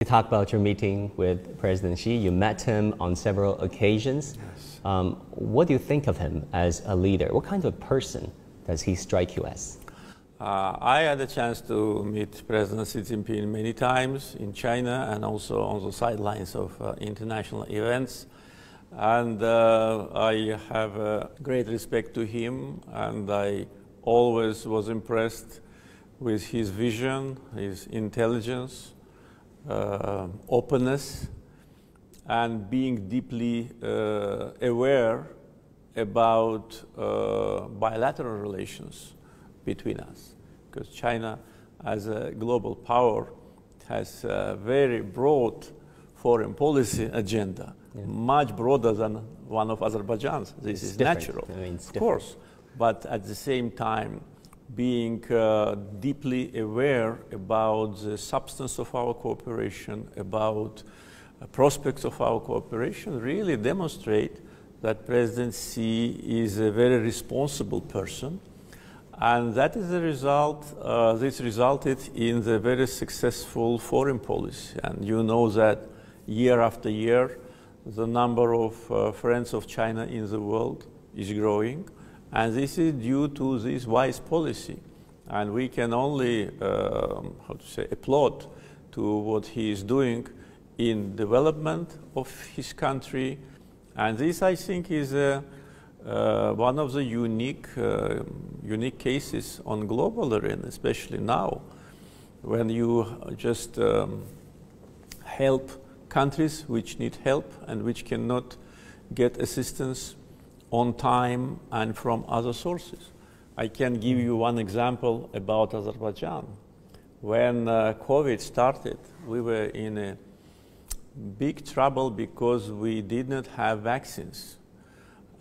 talk about your meeting with President Xi. You met him on several occasions. Yes. What do you think of him as a leader? What kind of person does he strike you as? I had a chance to meet President Xi Jinping many times in China and also on the sidelines of international events. And I have great respect to him, and I always was impressed with his vision, his intelligence, openness, and being deeply aware about bilateral relations between us. Because China, as a global power, has a very broad foreign policy agenda, much broader than one of Azerbaijan's. This is natural, of course. But at the same time, being deeply aware about the substance of our cooperation, about prospects of our cooperation, really demonstrate that President Xi is a very responsible person. And that is the result, this resulted in the very successful foreign policy. And you know that year after year, the number of friends of China in the world is growing. And this is due to this wise policy. And we can only, applaud to what he is doing in development of his country. And this, I think, is one of the unique cases on global arena, especially now, when you just help countries which need help and which cannot get assistance on time and from other sources. I can give you one example about Azerbaijan. When COVID started, we were in a big trouble because we did not have vaccines.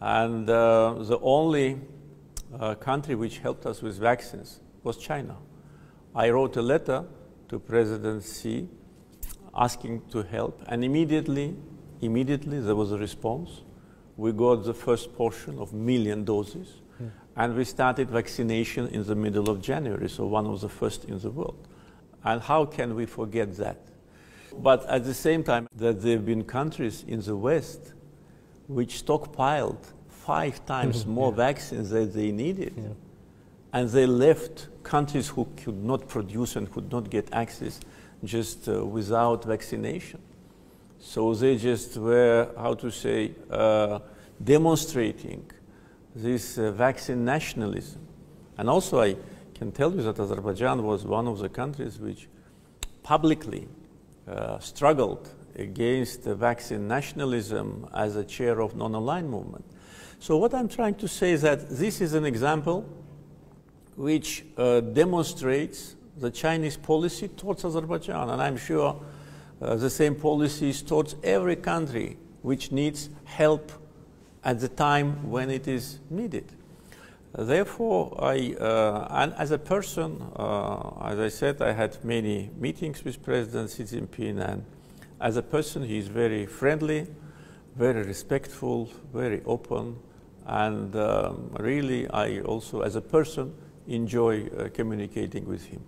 And the only country which helped us with vaccines was China. I wrote a letter to President Xi asking to help, and immediately there was a response. We got the first portion of 1 million doses, and we started vaccination in the middle of January, so one of the first in the world. And how can we forget that? But at the same time, that there have been countries in the West which stockpiled 5 times more vaccines than they needed. And they left countries who could not produce and could not get access just without vaccination. So they just were, demonstrating this vaccine nationalism. And also I can tell you that Azerbaijan was one of the countries which publicly struggled against the vaccine nationalism as a chair of non-aligned movement. So what I'm trying to say is that this is an example which demonstrates the Chinese policy towards Azerbaijan, and I'm sure the same policy is towards every country which needs help at the time when it is needed. Therefore, and as a person, as I said, I had many meetings with President Xi Jinping, and as a person, he is very friendly, very respectful, very open, and really, I also, as a person, enjoy communicating with him.